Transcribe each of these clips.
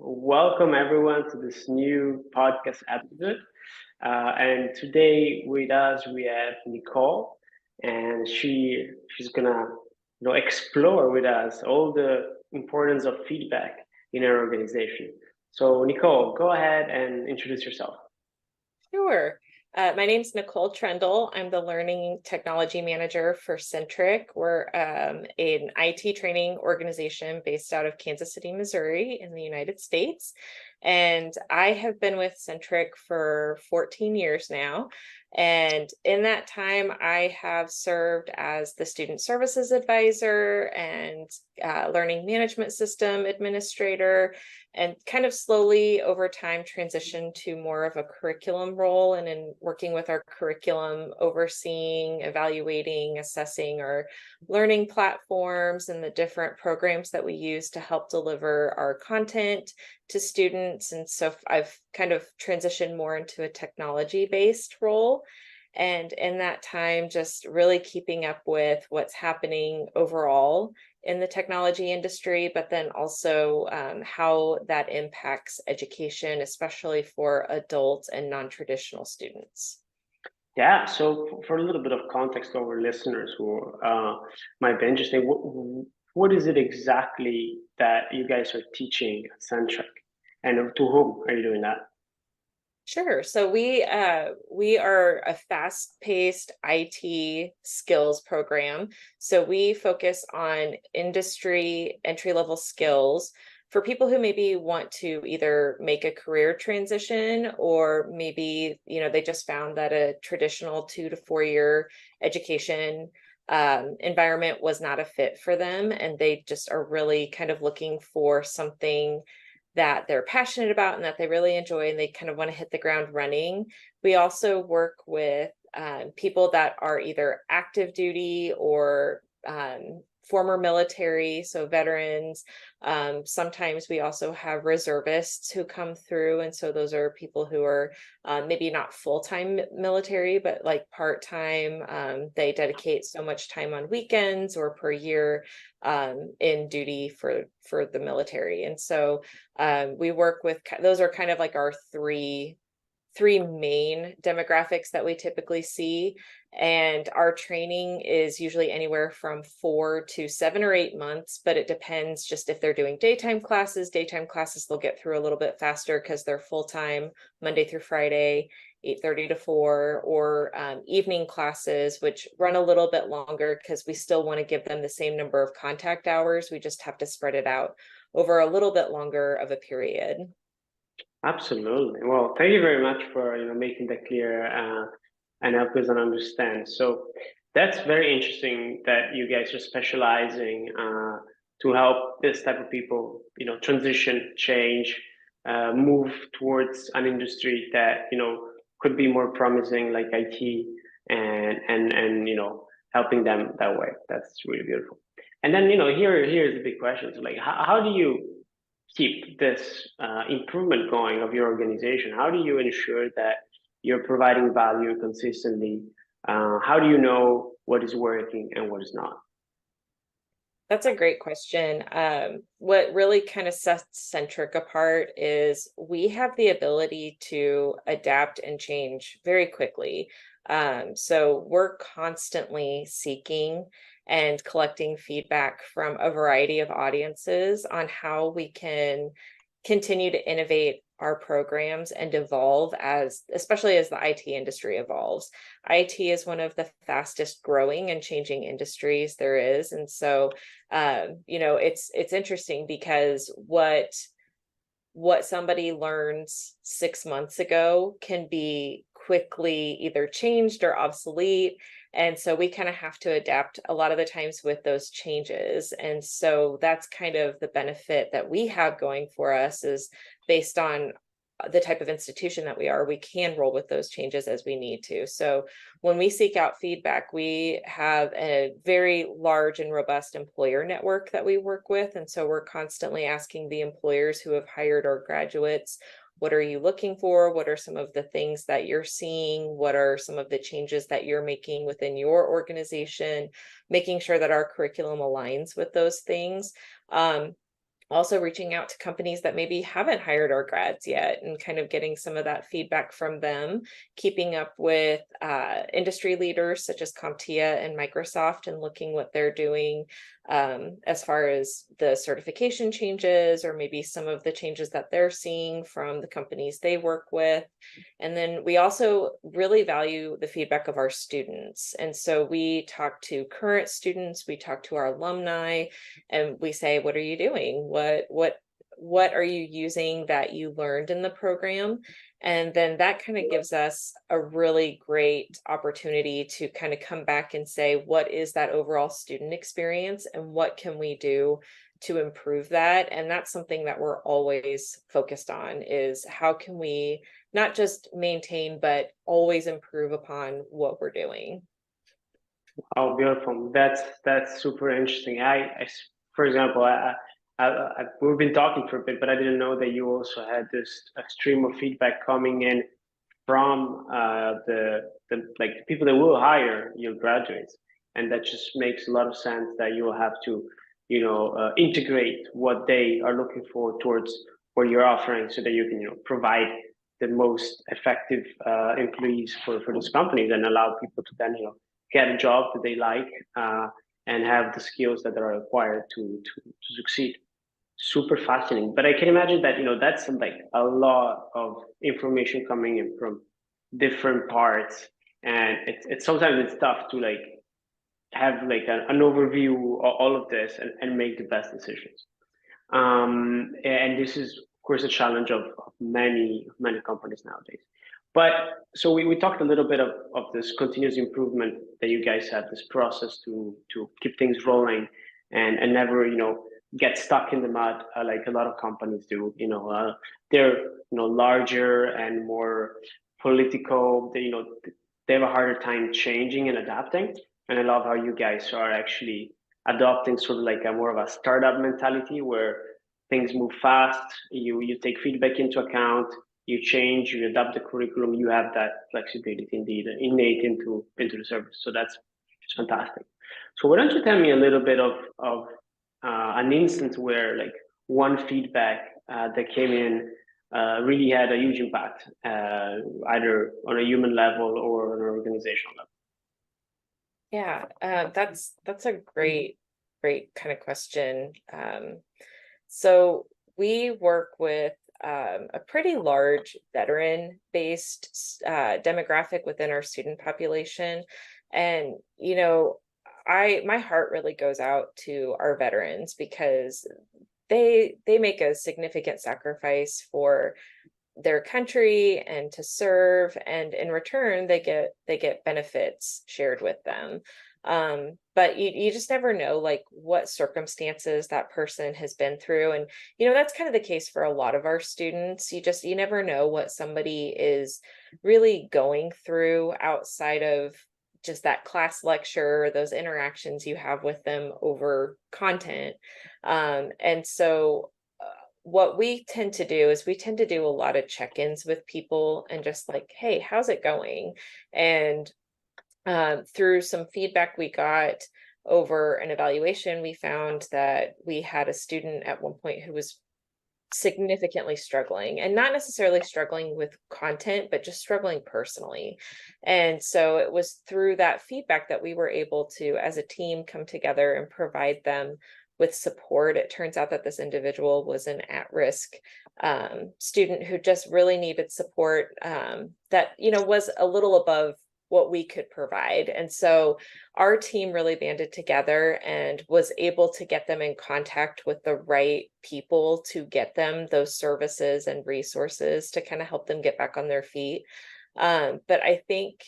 Welcome everyone to this new podcast episode. And today with us we have Nicole, and she's gonna explore with us all the importance of feedback in our organization. So Nicole, go ahead and introduce yourself. Sure. My name's Nicole Trendle. I'm the Learning Technology Manager for Centric. We're an IT training organization based out of Kansas City, Missouri in the United States. And I have been with Centric for 14 years now. And in that time, I have served as the Student Services Advisor and Learning Management System Administrator, and kind of slowly over time transitioned to more of a curriculum role, and in working with our curriculum, overseeing, evaluating, assessing our learning platforms and the different programs that we use to help deliver our content to students. And so I've kind of transitioned more into a technology-based role. And in that time, just really keeping up with what's happening overall in the technology industry, but then also how that impacts education, especially for adult and non-traditional students. Yeah, so for a little bit of context to our listeners who might be interested, what is it exactly that you guys are teaching at Centric, and to whom are you doing that? Sure. So we are a fast-paced IT skills program. So we focus on industry entry-level skills for people who maybe want to either make a career transition, or maybe, they just found that a traditional 2 to 4 year education environment was not a fit for them, and they just are really kind of looking for something that they're passionate about and that they really enjoy, and they kind of want to hit the ground running. We also work with people that are either active duty or former military, so veterans. Sometimes we also have reservists who come through, and so those are people who are maybe not full-time military, but like part-time. They dedicate so much time on weekends or per year in duty for the military. And so we work with, those are kind of like our three main demographics that we typically see. And our training is usually anywhere from 4 to 7 or 8 months, but it depends just if they're doing daytime classes. Daytime classes they'll get through a little bit faster because they're full-time Monday through Friday, 8:30 to 4, or evening classes, which run a little bit longer because we still want to give them the same number of contact hours. We just have to spread it out over a little bit longer of a period. Absolutely. Well, thank you very much for making that clear and help us understand. So that's very interesting that you guys are specializing to help this type of people, transition, change, move towards an industry that could be more promising, like IT, and helping them that way. That's really beautiful. And then here's the big question. So like, how do you keep this improvement going of your organization? How do you ensure that you're providing value consistently? How do you know what is working and what is not? That's a great question. What really kind of sets Centric apart is we have the ability to adapt and change very quickly. So we're constantly seeking and collecting feedback from a variety of audiences on how we can continue to innovate our programs and evolve, especially as the IT industry evolves. IT is one of the fastest growing and changing industries there is. And so, it's interesting because what somebody learns 6 months ago can be quickly either changed or obsolete. And so we kind of have to adapt a lot of the times with those changes. And so that's kind of the benefit that we have going for us, is based on the type of institution that we are, we can roll with those changes as we need to. So when we seek out feedback, we have a very large and robust employer network that we work with. And so we're constantly asking the employers who have hired our graduates, what are you looking for? What are some of the things that you're seeing? What are some of the changes that you're making within your organization? Making sure that our curriculum aligns with those things. also reaching out to companies that maybe haven't hired our grads yet and kind of getting some of that feedback from them, keeping up with industry leaders such as CompTIA and Microsoft and looking what they're doing as far as the certification changes or maybe some of the changes that they're seeing from the companies they work with. And then we also really value the feedback of our students. And so we talk to current students, we talk to our alumni, and we say, what are you doing? What are you using that you learned in the program? And then that kind of gives us a really great opportunity to kind of come back and say, what is that overall student experience and what can we do to improve that? And that's something that we're always focused on, is how can we not just maintain, but always improve upon what we're doing. Oh, beautiful. That's super interesting. For example, we've been talking for a bit, but I didn't know that you also had this a stream of feedback coming in from the like the people that will hire your graduates, and that just makes a lot of sense that you will have to, integrate what they are looking for towards what you're offering, so that you can, provide the most effective employees for those companies and allow people to then, get a job that they like and have the skills that are required to succeed. Super fascinating. But I can imagine that, that's like a lot of information coming in from different parts. And it's sometimes it's tough to like have like an overview of all of this and make the best decisions. And this is, of course, a challenge of many companies nowadays. But so we talked a little bit of this continuous improvement that you guys have, this process to keep things rolling and never, get stuck in the mud like a lot of companies do. They're, larger and more political. They have a harder time changing and adapting. And I love how you guys are actually adopting sort of like a more of a startup mentality where things move fast. You take feedback into account, you change, you adapt the curriculum, you have that flexibility indeed innate into the service. So that's just fantastic. So why don't you tell me a little bit of an instance where like one feedback that came in really had a huge impact, either on a human level or on an organizational level. Yeah, that's a great kind of question. So we work with a pretty large veteran-based demographic within our student population, and my heart really goes out to our veterans because they make a significant sacrifice for their country and to serve, and in return they get benefits shared with them. But you just never know like what circumstances that person has been through, and that's kind of the case for a lot of our students. You never know what somebody is really going through outside of just that class lecture, those interactions you have with them over content. And so what we tend to do is we tend to do a lot of check-ins with people and just like, hey, how's it going? And through some feedback we got over an evaluation, we found that we had a student at one point who was significantly struggling, and not necessarily struggling with content, but just struggling personally. And so it was through that feedback that we were able to, as a team, come together and provide them with support. It turns out that this individual was an at-risk student who just really needed support that was a little above what we could provide. And so our team really banded together and was able to get them in contact with the right people to get them those services and resources to kind of help them get back on their feet. But I think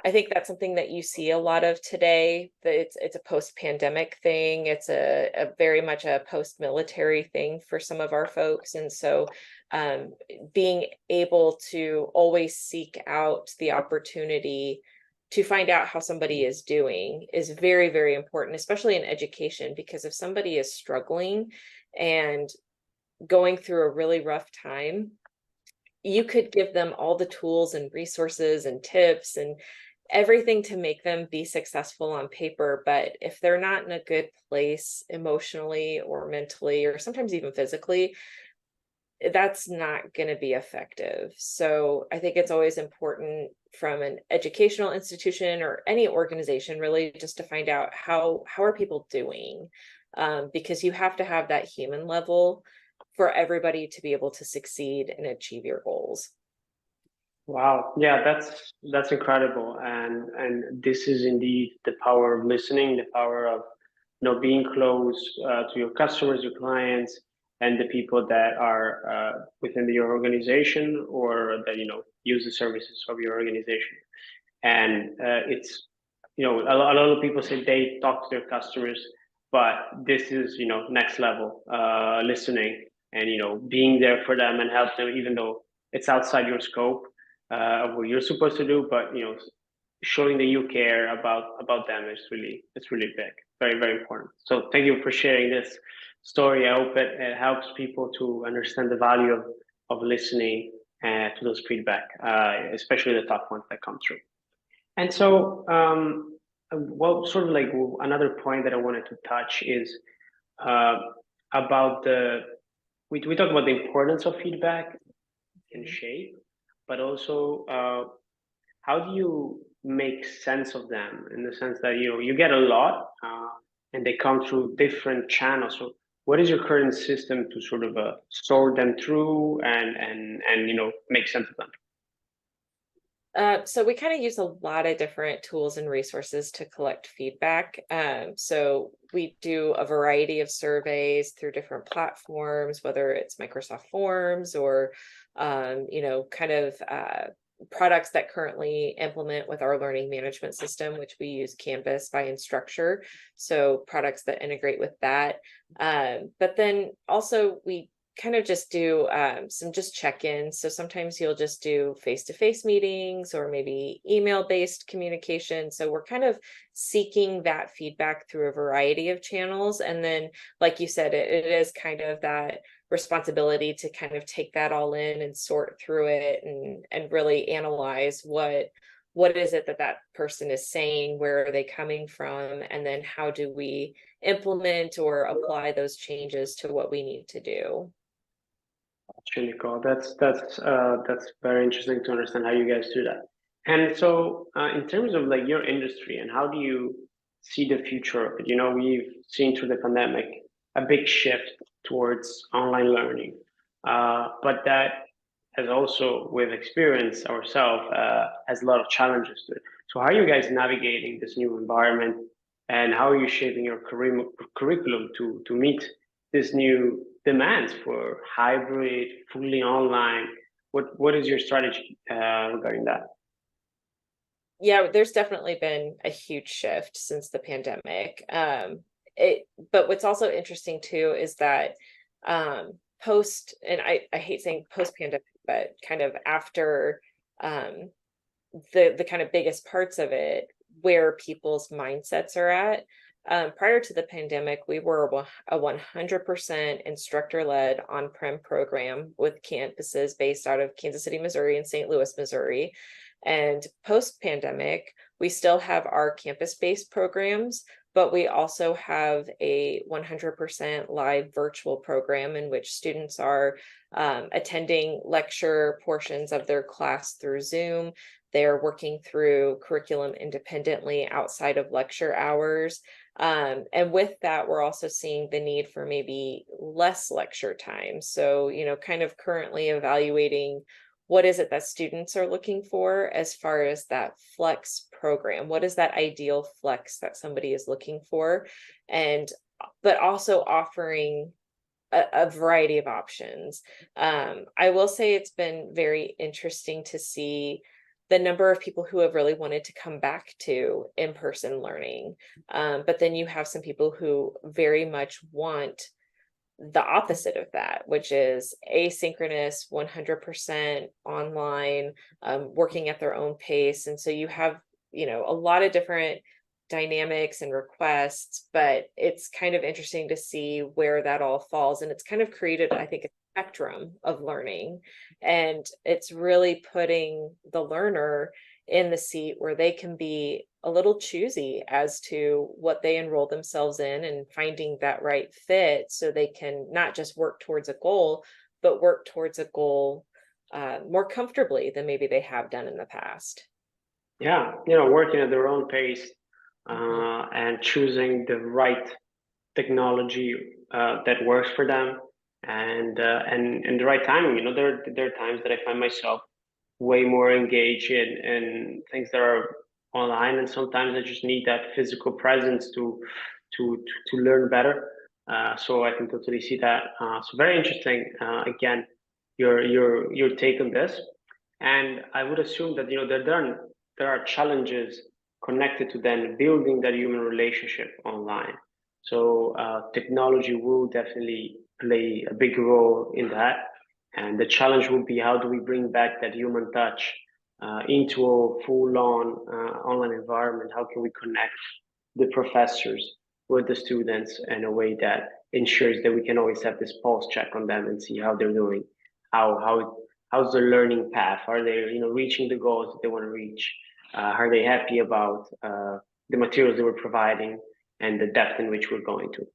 that's something that you see a lot of today, that it's a post-pandemic thing. It's a very much a post-military thing for some of our folks. And so being able to always seek out the opportunity to find out how somebody is doing is very, very important, especially in education, because if somebody is struggling and going through a really rough time, you could give them all the tools and resources and tips and everything to make them be successful on paper, but if they're not in a good place emotionally or mentally, or sometimes even physically, that's not going to be effective. So I think it's always important from an educational institution or any organization really just to find out how are people doing, because you have to have that human level for everybody to be able to succeed and achieve your goals. Wow. Yeah, that's incredible. And this is indeed the power of listening, the power of being close to your customers, your clients, and the people that are within your organization or that use the services of your organization. And it's a lot of people say they talk to their customers, but this is next level listening and being there for them and help them even though it's outside your scope of what you're supposed to do, but showing that you care about them is really big, very very important. So thank you for sharing this story. I hope it helps people to understand the value of listening to those feedback, especially the tough ones that come through. And so, well, sort of like another point that I wanted to touch is uh, about we talk about the importance of feedback and shape, but also how do you make sense of them in the sense that you get a lot and they come through different channels. So what is your current system to sort of sort them through and make sense of them? So we kind of use a lot of different tools and resources to collect feedback. So we do a variety of surveys through different platforms, whether it's Microsoft Forms or, kind of products that currently implement with our learning management system, which we use Canvas by Instructure. So products that integrate with that. But then also we kind of just do some just check-ins. So sometimes you'll just do face-to-face meetings or maybe email-based communication. So we're kind of seeking that feedback through a variety of channels. And then, like you said, it is kind of that responsibility to kind of take that all in and sort through it and really analyze what is it that that person is saying, where are they coming from, and then how do we implement or apply those changes to what we need to do. Actually, Nicole, that's very interesting to understand how you guys do that. And so, in terms of like your industry and how do you see the future of it? We've seen through the pandemic a big shift towards online learning, but that has also, with experience ourselves, has a lot of challenges to it. So, how are you guys navigating this new environment, and how are you shaping your curriculum to meet this new demands for hybrid, fully online? What is your strategy regarding that? Yeah, there's definitely been a huge shift since the pandemic. But what's also interesting too is that post, and I hate saying post pandemic, but kind of after um, the kind of biggest parts of it, where people's mindsets are at. Prior to the pandemic, we were a 100% instructor-led on-prem program with campuses based out of Kansas City, Missouri and St. Louis, Missouri. And post-pandemic, we still have our campus-based programs, but we also have a 100% live virtual program in which students are attending lecture portions of their class through Zoom. They're working through curriculum independently outside of lecture hours. And with that, we're also seeing the need for maybe less lecture time. So, kind of currently evaluating what is it that students are looking for as far as that flex program. What is that ideal flex that somebody is looking for? But also offering a variety of options. I will say it's been very interesting to see the number of people who have really wanted to come back to in-person learning. But then you have some people who very much want the opposite of that, which is asynchronous, 100% online, working at their own pace. And so you have, a lot of different dynamics and requests, but it's kind of interesting to see where that all falls. And it's kind of created, I think, a spectrum of learning. And it's really putting the learner in the seat where they can be a little choosy as to what they enroll themselves in and finding that right fit so they can not just work towards a goal, but work towards a goal more comfortably than maybe they have done in the past. Yeah, working at their own pace Mhm. and choosing the right technology that works for them and the right timing. There are times that I find myself way more engaged in things that are online, and sometimes I just need that physical presence to learn better. So I can totally see that. So very interesting. Again, your take on this, and I would assume that there are challenges connected to then building that human relationship online. So technology will definitely play a big role in that. And the challenge will be, how do we bring back that human touch into a full-on online environment? How can we connect the professors with the students in a way that ensures that we can always have this pulse check on them and see how they're doing, how's their learning path? Are they reaching the goals that they want to reach? Are they happy about the materials that we're providing and the depth in which we're going to?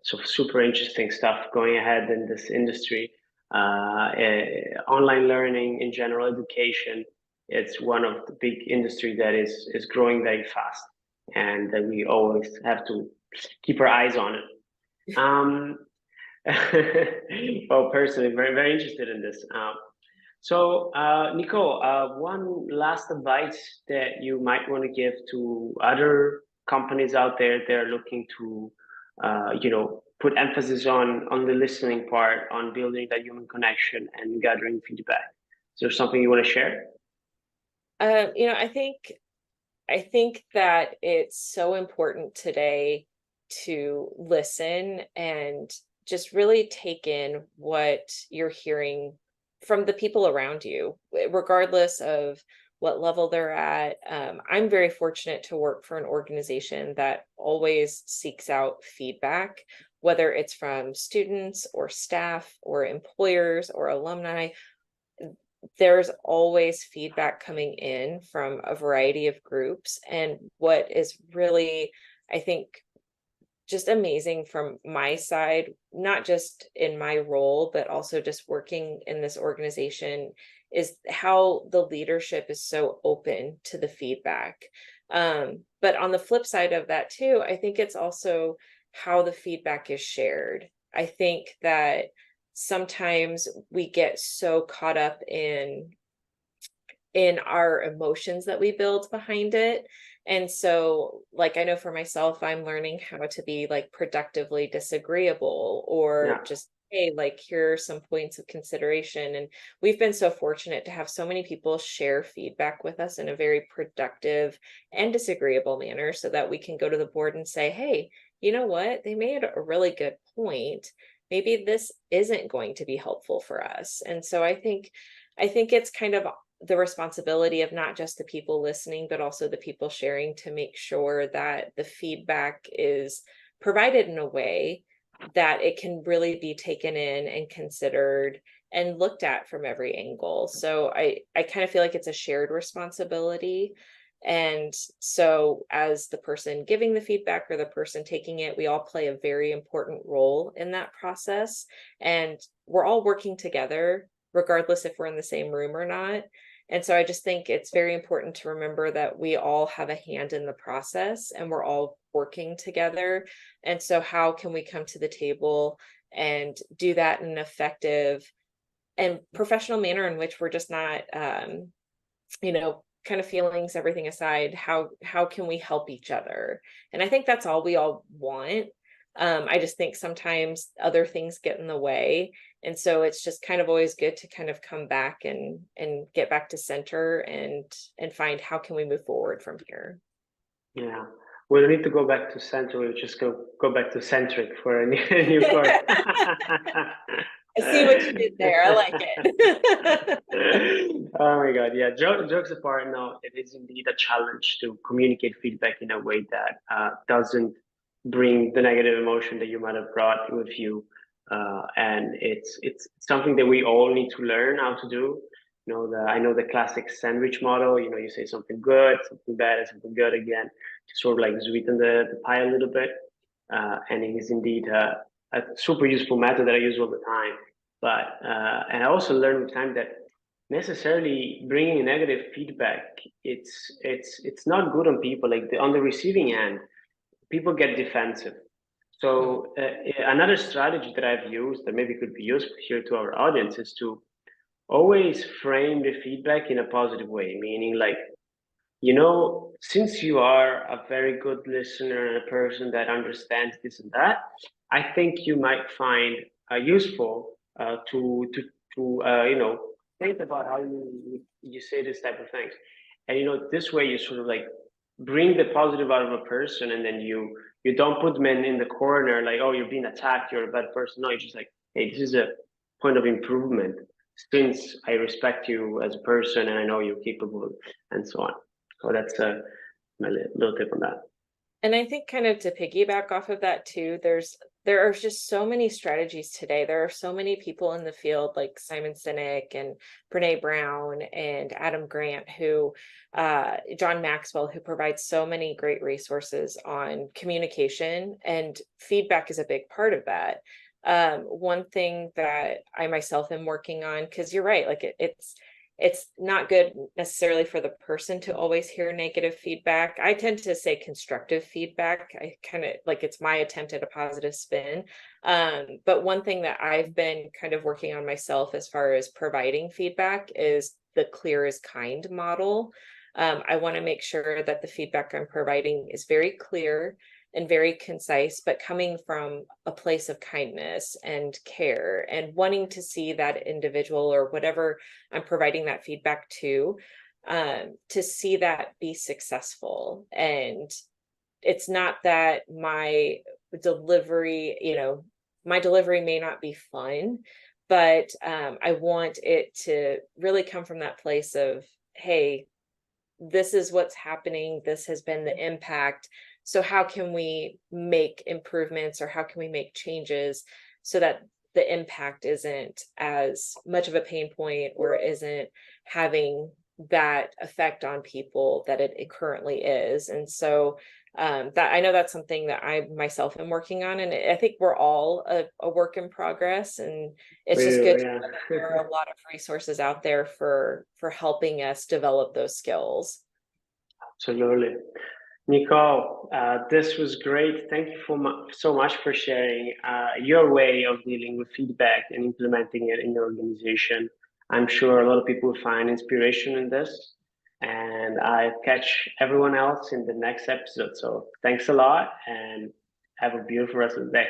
So super interesting stuff going ahead in this industry. Online learning in general education, it's one of the big industry that is growing very fast, and that we always have to keep our eyes on it. Um, well, personally, very very interested in this. Nicole, one last advice that you might want to give to other companies out there that are looking to, put emphasis on the listening part, on building that human connection and gathering feedback. Is there something you want to share? I think that it's so important today to listen and just really take in what you're hearing from the people around you, regardless of what level they're at. I'm very fortunate to work for an organization that always seeks out feedback, whether it's from students or staff or employers or alumni. There's always feedback coming in from a variety of groups. And what is really, I think, just amazing from my side, not just in my role, but also just working in this organization, is how the leadership is so open to the feedback. But on the flip side of that, too, I think it's also how the feedback is shared. I think that sometimes we get so caught up in our emotions that we build behind it. And so, like, I know for myself, I'm learning how to be like productively disagreeable, or Yeah, just, hey, like, here are some points of consideration. And we've been so fortunate to have so many people share feedback with us in a very productive and disagreeable manner so that we can go to the board and say, hey, you know what? They made a really good point. Maybe this isn't going to be helpful for us. And so I think it's kind of the responsibility of not just the people listening, but also the people sharing, to make sure that the feedback is provided in a way that it can really be taken in and considered and looked at from every angle. So I kind of feel like it's a shared responsibility. And so, as the person giving the feedback or the person taking it, we all play a very important role in that process. And we're all working together, regardless if we're in the same room or not. And so I just think it's very important to remember that we all have a hand in the process and we're all working together. And so, how can we come to the table and do that in an effective and professional manner in which we're just not, kind of feelings, everything aside, how can we help each other? And I think that's all we all want. I just think sometimes other things get in the way. And so it's just kind of always good to kind of come back and get back to center and find how can we move forward from here. yeah. We don't need to go back to Centric. We'll just go back to Centric for a new, a new course. I see what you did there. I like it. Oh my God. Yeah. Jokes apart, no, it is indeed a challenge to communicate feedback in a way that doesn't bring the negative emotion that you might have brought with you. And it's something that we all need to learn how to do. I know the classic sandwich model. You say something good, something bad, and something good again, to sort of like sweeten the pie a little bit. And it is indeed a super useful method that I use all the time. But and I also learned with time that necessarily bringing negative feedback, it's not good on people. Like on the receiving end, people get defensive. So another strategy that I've used that maybe could be useful here to our audience is to always frame the feedback in a positive way, meaning like, since you are a very good listener and a person that understands this and that, I think you might find useful to think about how you say this type of things, and this way you sort of like bring the positive out of a person, and then you don't put them in the corner like, oh, you're being attacked, you're a bad person. No, you're just like, hey, this is a point of improvement since I respect you as a person and I know you're capable, and so on. So that's my little tip on that. And I think kind of to piggyback off of that too, there are just so many strategies today. There are so many people in the field like Simon Sinek and Brene Brown and Adam Grant, who John Maxwell, who provides so many great resources on communication, and feedback is a big part of that. One thing that I myself am working on, because you're right, like it's not good necessarily for the person to always hear negative feedback. I tend to say constructive feedback. I kind of like, it's my attempt at a positive spin. But one thing that I've been kind of working on myself as far as providing feedback is the clear is kind model. I want to make sure that the feedback I'm providing is very clear and very concise, but coming from a place of kindness and care and wanting to see that individual or whatever I'm providing that feedback to see that be successful. And it's not that my delivery, my delivery may not be fun, but I want it to really come from that place of, hey, this is what's happening. This has been the impact. So how can we make improvements, or how can we make changes so that the impact isn't as much of a pain point, or isn't having that effect on people that it currently is? And so that, I know that's something that I myself am working on, and I think we're all a work in progress, and it's just good to know that there are a lot of resources out there for helping us develop those skills. Absolutely. Nicole, this was great. Thank you so much for sharing your way of dealing with feedback and implementing it in your organization. I'm sure a lot of people will find inspiration in this, and I catch everyone else in the next episode. So thanks a lot, and have a beautiful rest of the day.